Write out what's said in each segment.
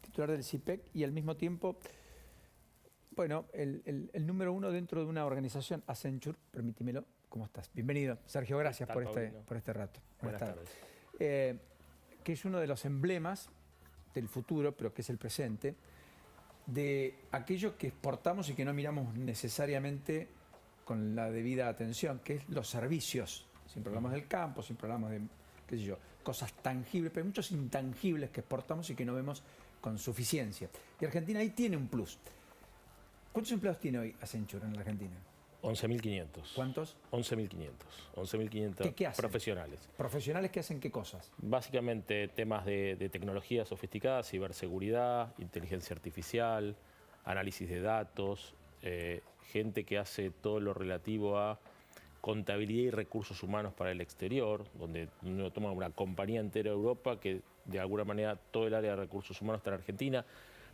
titular del CIPEC y al mismo tiempo, bueno, el número uno dentro de una organización, Accenture, permítimelo. ¿Cómo estás? Bienvenido. Sergio, gracias por este rato. Buenas tardes. Que es uno de los emblemas del futuro, pero que es el presente, de aquello que exportamos y que no miramos necesariamente con la debida atención, que es los servicios. Siempre hablamos del campo, siempre hablamos de, qué sé yo, cosas tangibles, pero hay muchos intangibles que exportamos y que no vemos con suficiencia. Y Argentina ahí tiene un plus. ¿Cuántos empleados tiene hoy Accenture en la Argentina? 11.500. ¿Cuántos? 11.500. 11.500 ¿Qué hacen? profesionales. ¿Profesionales que hacen qué cosas? Básicamente temas de tecnología sofisticada, ciberseguridad, inteligencia artificial, análisis de datos, gente que hace todo lo relativo a contabilidad y recursos humanos para el exterior, donde uno toma una compañía entera de Europa que de alguna manera todo el área de recursos humanos está en Argentina,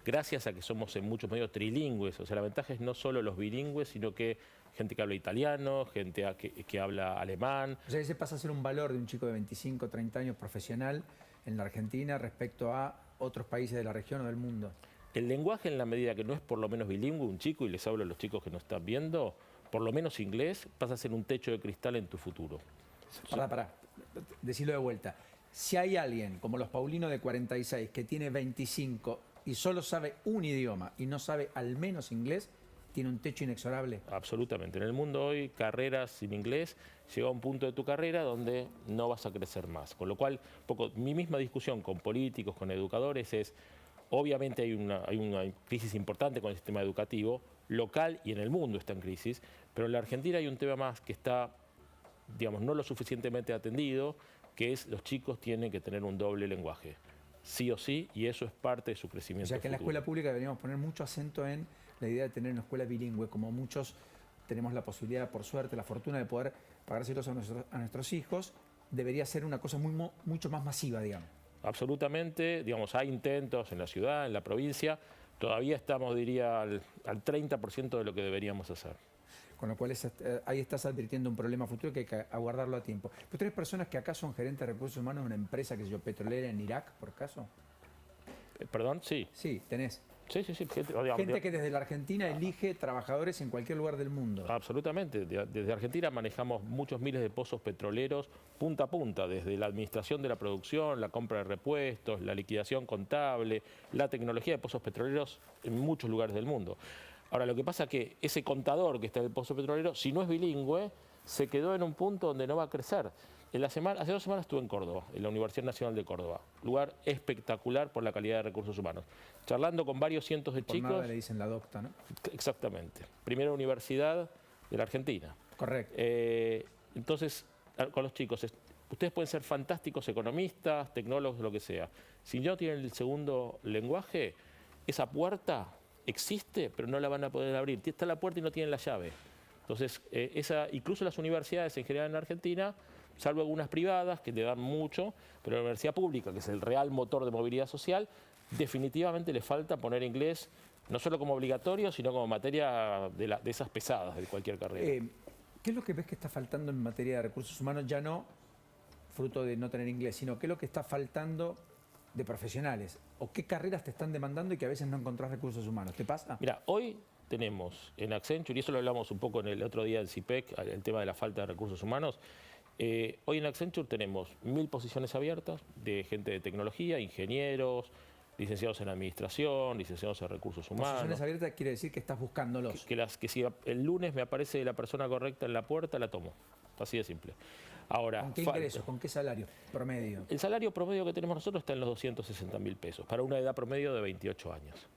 gracias a que somos en muchos medios trilingües. O sea, la ventaja es no solo los bilingües, sino que gente que habla italiano, gente que habla alemán. O sea, ese pasa a ser un valor de un chico de 25, 30 años profesional en la Argentina respecto a otros países de la región o del mundo. El lenguaje, en la medida que no es por lo menos bilingüe, un chico, y les hablo a los chicos que nos están viendo, por lo menos inglés, pasa a ser un techo de cristal en tu futuro. Pará, decirlo de vuelta. Si hay alguien como los Paulinos de 46 que tiene 25 y solo sabe un idioma y no sabe al menos inglés, tiene un techo inexorable. Absolutamente. En el mundo hoy, carreras sin inglés, llega a un punto de tu carrera donde no vas a crecer más. Con lo cual, mi misma discusión con políticos, con educadores es, obviamente hay una crisis importante con el sistema educativo, local y en el mundo está en crisis, pero en la Argentina hay un tema más que está, digamos, no lo suficientemente atendido, que es los chicos tienen que tener un doble lenguaje. Sí o sí, y eso es parte de su crecimiento. O sea que en la escuela pública deberíamos poner mucho acento en la idea de tener una escuela bilingüe, como muchos tenemos la posibilidad, por suerte, la fortuna de poder pagárselos a nuestros hijos, debería ser una cosa mucho más masiva, digamos. Absolutamente, digamos, hay intentos en la ciudad, en la provincia, todavía estamos, diría, al 30% de lo que deberíamos hacer. Con lo cual ahí estás advirtiendo un problema futuro que hay que aguardarlo a tiempo. ¿Pero tenés personas que acá son gerentes de recursos humanos de una empresa, que sé yo, petrolera en Irak, por caso? ¿Perdón? Sí. Sí, tenés. Sí. Gente que desde la Argentina elige trabajadores en cualquier lugar del mundo. Absolutamente. Desde Argentina manejamos muchos miles de pozos petroleros punta a punta, desde la administración de la producción, la compra de repuestos, la liquidación contable, la tecnología de pozos petroleros en muchos lugares del mundo. Ahora, lo que pasa es que ese contador que está en el pozo petrolero, si no es bilingüe, se quedó en un punto donde no va a crecer. Hace 2 semanas estuve en Córdoba, en la Universidad Nacional de Córdoba. Lugar espectacular por la calidad de recursos humanos. Charlando con varios cientos de chicos. Por nada le dicen la docta, ¿no? Exactamente. Primera universidad de la Argentina. Correcto. Entonces, con los chicos, ustedes pueden ser fantásticos economistas, tecnólogos, lo que sea. Si no tienen el segundo lenguaje, esa puerta existe, pero no la van a poder abrir. Está la puerta y no tienen la llave. Entonces, incluso las universidades en general en Argentina, salvo algunas privadas que le dan mucho, pero la universidad pública, que es el real motor de movilidad social, definitivamente le falta poner inglés, no solo como obligatorio, sino como materia de esas pesadas de cualquier carrera. ¿Qué es lo que ves que está faltando en materia de recursos humanos? Ya no fruto de no tener inglés, sino qué es lo que está faltando de profesionales, o qué carreras te están demandando y que a veces no encontrás recursos humanos. ¿Te pasa? Mira, hoy tenemos en Accenture, y eso lo hablamos un poco en el otro día en CIPEC, el tema de la falta de recursos humanos. Hoy en Accenture tenemos 1000 posiciones abiertas de gente de tecnología, ingenieros, licenciados en administración, licenciados en recursos humanos. Posiciones abiertas quiere decir que estás buscándolos. Que si el lunes me aparece la persona correcta en la puerta, la tomo. Así de simple. Ahora, ¿con qué ingresos? ¿Con qué salario promedio? El salario promedio que tenemos nosotros está en los 260.000 pesos, para una edad promedio de 28 años.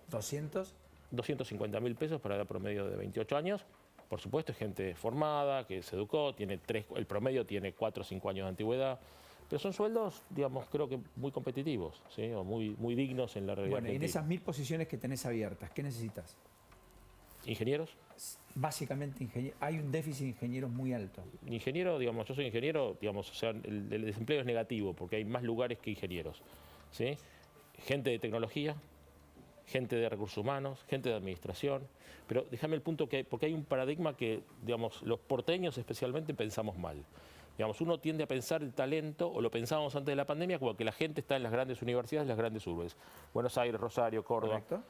¿200? 250.000 pesos para edad promedio de 28 años. Por supuesto, es gente formada, que se educó, el promedio tiene 4 o 5 años de antigüedad. Pero son sueldos, digamos, creo que muy competitivos, ¿sí? O muy dignos en la realidad. Bueno, y en esas 1000 posiciones que tenés abiertas, ¿qué necesitas? ¿Ingenieros? Básicamente, hay un déficit de ingenieros muy alto. Ingeniero, digamos, yo soy ingeniero, digamos, o sea, el desempleo es negativo porque hay más lugares que ingenieros, ¿sí? Gente de tecnología, gente de recursos humanos, gente de administración. Pero déjame el punto porque hay un paradigma que, digamos, los porteños especialmente pensamos mal. Digamos, uno tiende a pensar el talento, o lo pensábamos antes de la pandemia, como que la gente está en las grandes universidades, las grandes urbes. Buenos Aires, Rosario, Córdoba. Correcto.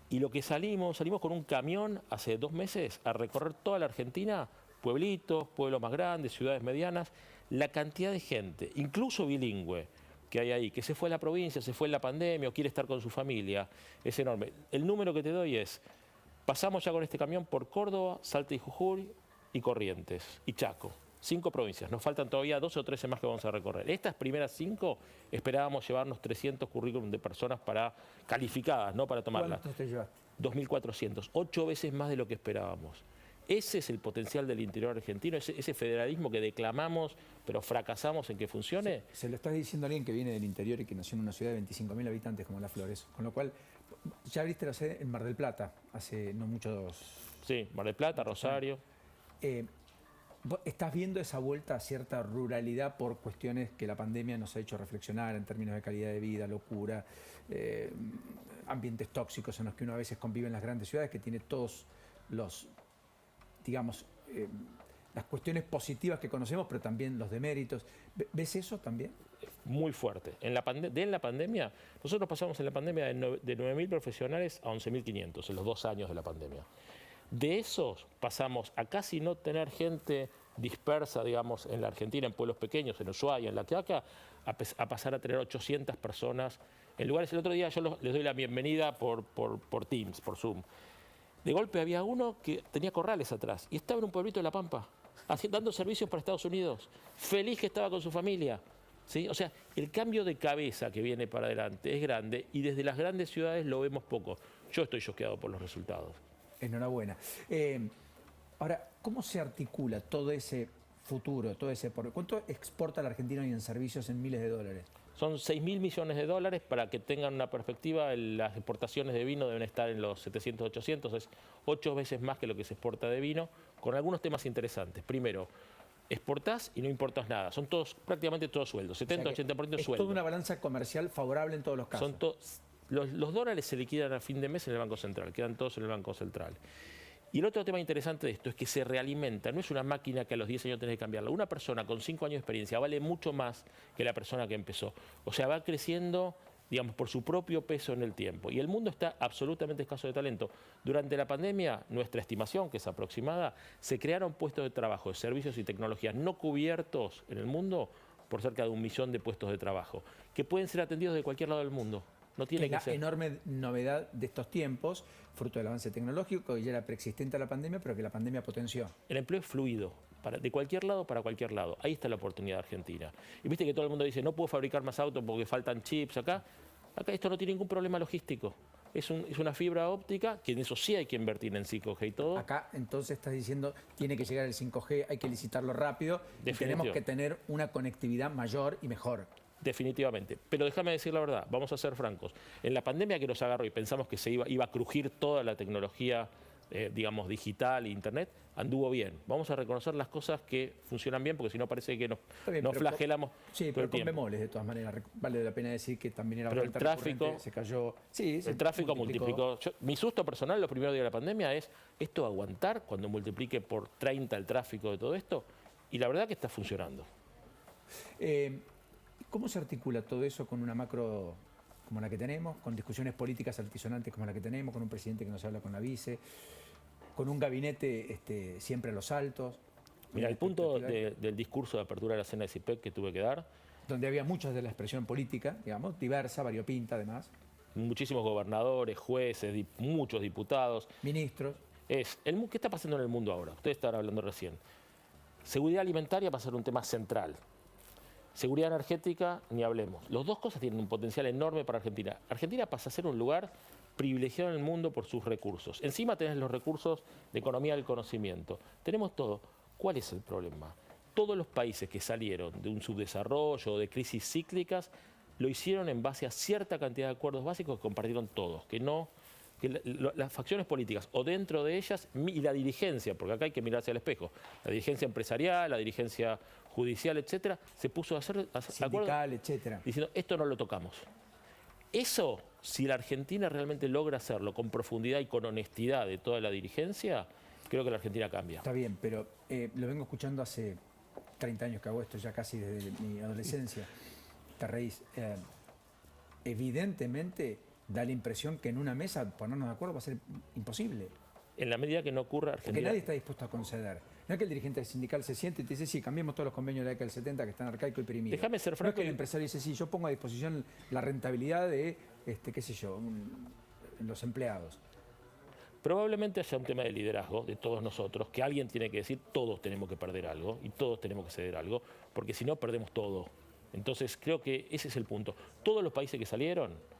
Y lo que salimos con un camión hace 2 meses a recorrer toda la Argentina, pueblitos, pueblos más grandes, ciudades medianas, la cantidad de gente, incluso bilingüe, que hay ahí, que se fue a la provincia, se fue en la pandemia o quiere estar con su familia, es enorme. El número que te doy es, pasamos ya con este camión por Córdoba, Salta y Jujuy y Corrientes y Chaco. 5 provincias, nos faltan todavía 12 o 13 más que vamos a recorrer. Estas primeras 5 esperábamos llevarnos 300 currículum de personas calificadas, ¿no? Para tomarlas. ¿Cuántos te llevaste? 2.400, 8 veces más de lo que esperábamos. Ese es el potencial del interior argentino, ese federalismo que declamamos, pero fracasamos en que funcione. Se lo estás diciendo a alguien que viene del interior y que nació en una ciudad de 25.000 habitantes como Las Flores. Con lo cual, ya abriste la sede en Mar del Plata, hace no muchos... Sí, Mar del Plata, Rosario. ¿Vos estás viendo esa vuelta a cierta ruralidad por cuestiones que la pandemia nos ha hecho reflexionar en términos de calidad de vida, locura, ambientes tóxicos en los que uno a veces convive en las grandes ciudades, que tiene todos los, digamos, las cuestiones positivas que conocemos, pero también los deméritos? ¿Ves eso también? Muy fuerte. En la pandemia, nosotros pasamos en la pandemia de 9.000 profesionales a 11.500 en los 2 años de la pandemia. De esos pasamos a casi no tener gente dispersa, digamos, en la Argentina, en pueblos pequeños, en Ushuaia, en La Quiaca, a pasar a tener 800 personas en lugares. El otro día yo les doy la bienvenida por Teams, por Zoom. De golpe había uno que tenía corrales atrás y estaba en un pueblito de La Pampa, dando servicios para Estados Unidos, feliz que estaba con su familia. ¿Sí? O sea, el cambio de cabeza que viene para adelante es grande y desde las grandes ciudades lo vemos poco. Yo estoy choqueado por los resultados. Enhorabuena. Ahora, ¿cómo se articula todo ese futuro, ¿Cuánto exporta la Argentina hoy en servicios en miles de dólares? Son 6.000 millones de dólares. Para que tengan una perspectiva, las exportaciones de vino deben estar en los 700, 800, es 8 veces más que lo que se exporta de vino, con algunos temas interesantes. Primero, exportás y no importás nada, son prácticamente todos sueldos, 70, 80% sueldos. Es toda una balanza comercial favorable en todos los casos. Los dólares se liquidan a fin de mes en el Banco Central, quedan todos en el Banco Central. Y el otro tema interesante de esto es que se realimenta, no es una máquina que a los 10 años tenés que cambiarla. Una persona con 5 años de experiencia vale mucho más que la persona que empezó. O sea, va creciendo, digamos, por su propio peso en el tiempo. Y el mundo está absolutamente escaso de talento. Durante la pandemia, nuestra estimación, que es aproximada, se crearon puestos de trabajo, de servicios y tecnologías no cubiertos en el mundo por cerca de 1 millón de puestos de trabajo, que pueden ser atendidos de cualquier lado del mundo. No tiene que ser. Enorme novedad de estos tiempos, fruto del avance tecnológico, que ya era preexistente a la pandemia, pero que la pandemia potenció. El empleo es fluido, de cualquier lado para cualquier lado. Ahí está la oportunidad argentina. Y viste que todo el mundo dice, no puedo fabricar más autos porque faltan chips acá. Acá esto no tiene ningún problema logístico. Es una fibra óptica, que en eso sí hay que invertir en 5G y todo. Acá entonces estás diciendo, tiene que llegar el 5G, hay que licitarlo rápido y tenemos que tener una conectividad mayor y mejor. Definitivamente. Pero déjame decir la verdad, vamos a ser francos. En la pandemia que nos agarró y pensamos que iba a crujir toda la tecnología, digamos, digital e internet, anduvo bien. Vamos a reconocer las cosas que funcionan bien, porque si no parece que nos flagelamos. Sí, pero con bemoles, de todas maneras. Vale la pena decir que también era bastante recurrente, se cayó. Sí, el tráfico multiplicó. Mi susto personal los primeros días de la pandemia es esto aguantar cuando multiplique por 30 el tráfico de todo esto, y la verdad que está funcionando. ¿Cómo se articula todo eso con una macro como la que tenemos, con discusiones políticas altisonantes como la que tenemos, con un presidente que no se habla con la vice, con un gabinete siempre a los altos? Mira, el punto del discurso de apertura de la cena de CIPEC que tuve que dar, donde había muchas de la expresión política, digamos, diversa, variopinta además. Muchísimos gobernadores, jueces, muchos diputados. Ministros. ¿Qué está pasando en el mundo ahora? Ustedes estaban hablando recién. Seguridad alimentaria va a ser un tema central. Seguridad energética, ni hablemos. Las dos cosas tienen un potencial enorme para Argentina. Argentina pasa a ser un lugar privilegiado en el mundo por sus recursos. Encima tenés los recursos de economía del conocimiento. Tenemos todo. ¿Cuál es el problema? Todos los países que salieron de un subdesarrollo o de crisis cíclicas lo hicieron en base a cierta cantidad de acuerdos básicos que compartieron todos, que las facciones políticas o dentro de ellas y la dirigencia, porque acá hay que mirarse al espejo, la dirigencia empresarial, la dirigencia judicial, etcétera, se puso a hacer sindical, etcétera, diciendo esto no lo tocamos. Eso, si la Argentina realmente logra hacerlo con profundidad y con honestidad de toda la dirigencia, creo que la Argentina cambia. Está bien, pero lo vengo escuchando hace 30 años que hago esto, ya casi desde mi adolescencia, te reís. Evidentemente da la impresión que en una mesa ponernos de acuerdo va a ser imposible. En la medida que no ocurra, Porque Argentina... nadie está dispuesto a conceder. No es que el dirigente sindical se siente y te dice, sí, cambiemos todos los convenios de la década del 70 que están arcaicos y perimidos. Déjame ser No es franco que el y- empresario dice, sí, yo pongo a disposición la rentabilidad de, qué sé yo, los empleados. Probablemente haya un tema de liderazgo de todos nosotros, que alguien tiene que decir, todos tenemos que perder algo y todos tenemos que ceder algo, porque si no perdemos todo. Entonces creo que ese es el punto. Todos los países que salieron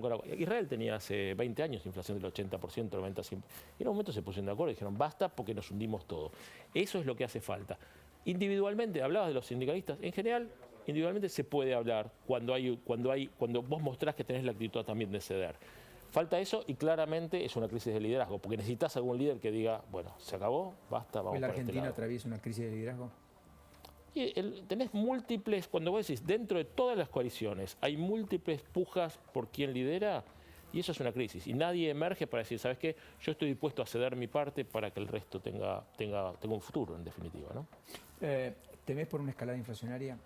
con agua. Israel tenía hace 20 años inflación del 80%, 90%. Y en un momento se pusieron de acuerdo y dijeron, basta porque nos hundimos todo. Eso es lo que hace falta. Individualmente, hablabas de los sindicalistas, en general, individualmente se puede hablar cuando vos mostrás que tenés la actitud también de ceder. Falta eso y claramente es una crisis de liderazgo, porque necesitas algún líder que diga, bueno, se acabó, basta, vamos Hoy la para este Argentina lado. atraviesa una crisis de liderazgo. Y tenés múltiples, cuando vos decís, dentro de todas las coaliciones, hay múltiples pujas por quien lidera, y eso es una crisis. Y nadie emerge para decir, ¿sabes qué? Yo estoy dispuesto a ceder mi parte para que el resto tenga un futuro, en definitiva, ¿no? ¿Temés por una escalada inflacionaria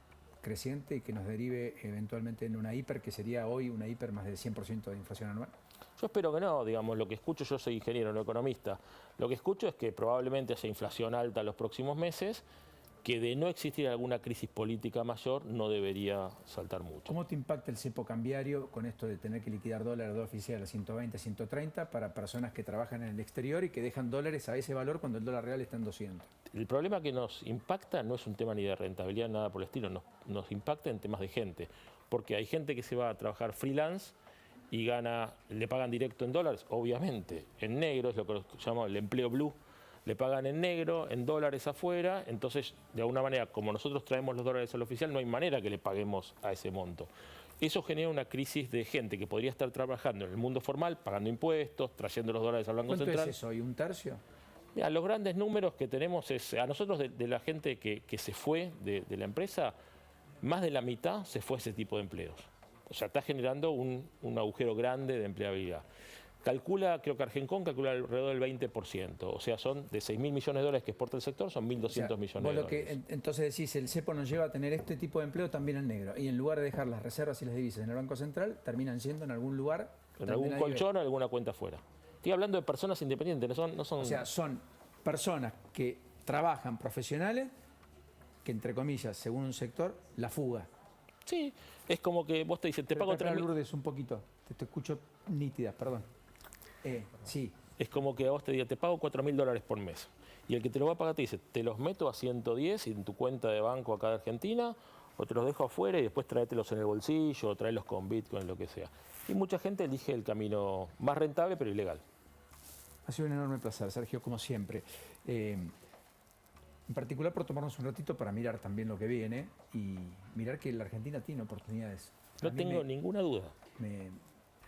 creciente y que nos derive eventualmente en una hiper, que sería hoy una hiper más del 100% de inflación anual? Yo espero que no, digamos, lo que escucho, yo soy ingeniero, no economista, lo que escucho es que probablemente haya inflación alta en los próximos meses, que de no existir alguna crisis política mayor no debería saltar mucho. ¿Cómo te impacta el cepo cambiario con esto de tener que liquidar dólar oficial a 120, 130 para personas que trabajan en el exterior y que dejan dólares a ese valor cuando el dólar real está en 200? El problema que nos impacta no es un tema ni de rentabilidad, nada por el estilo, nos impacta en temas de gente, porque hay gente que se va a trabajar freelance y le pagan directo en dólares, obviamente, en negro, es lo que llamamos el empleo blue, le pagan en negro, en dólares afuera, entonces de alguna manera, como nosotros traemos los dólares al oficial, no hay manera que le paguemos a ese monto. Eso genera una crisis de gente que podría estar trabajando en el mundo formal, pagando impuestos, trayendo los dólares al Banco ¿Cuánto Central. es eso hoy? ¿Un tercio? Mira, los grandes números que tenemos es, a nosotros de la gente que se fue de la empresa, más de la mitad se fue a ese tipo de empleos. O sea, está generando un agujero grande de empleabilidad. Creo que Argencon calcula alrededor del 20%. O sea, son de 6.000 millones de dólares que exporta el sector, son 1.200 millones de vos lo dólares. que entonces decís, el cepo nos lleva a tener este tipo de empleo también en negro. Y en lugar de dejar las reservas y las divisas en el Banco Central, terminan siendo en algún lugar. En algún colchón o alguna cuenta afuera. Estoy hablando de personas independientes, no son... O sea, son personas que trabajan profesionales que, entre comillas, según un sector, la fuga. Sí, es como que vos te dices, te pago 3.000... Lourdes, un poquito, te escucho nítida, perdón. Sí. Es como que a vos te diga, te pago 4.000 dólares por mes. Y el que te lo va a pagar te dice, te los meto a 110 en tu cuenta de banco acá de Argentina, o te los dejo afuera y después tráetelos en el bolsillo, o tráelos con Bitcoin, lo que sea. Y mucha gente elige el camino más rentable pero ilegal. Ha sido un enorme placer, Sergio, como siempre. En particular por tomarnos un ratito para mirar también lo que viene y mirar que la Argentina tiene oportunidades. No tengo ninguna duda.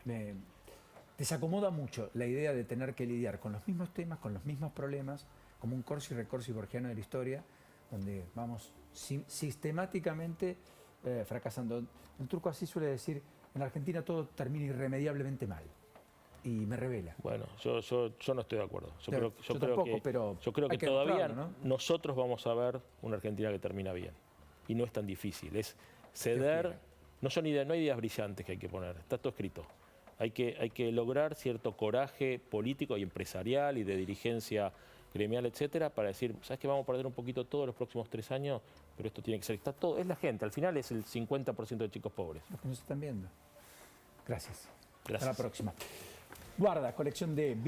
Me desacomoda mucho la idea de tener que lidiar con los mismos temas, con los mismos problemas, como un corsi recorsi borgiano de la historia, donde vamos sistemáticamente fracasando. El turco así suele decir, en Argentina todo termina irremediablemente mal. Y me revela. Bueno, yo no estoy de acuerdo. Yo creo que que todavía ¿no? nosotros vamos a ver una Argentina que termina bien. Y no es tan difícil. Es ceder. No hay ideas brillantes que hay que poner. Está todo escrito. Hay que lograr cierto coraje político y empresarial y de dirigencia gremial, etcétera, para decir, ¿sabes qué? Vamos a perder un poquito todos los próximos 3 años, pero esto tiene que ser. Está todo. Es la gente. Al final es el 50% de chicos pobres. Los que nos están viendo. Gracias. Gracias. Hasta la próxima. Guarda, colección de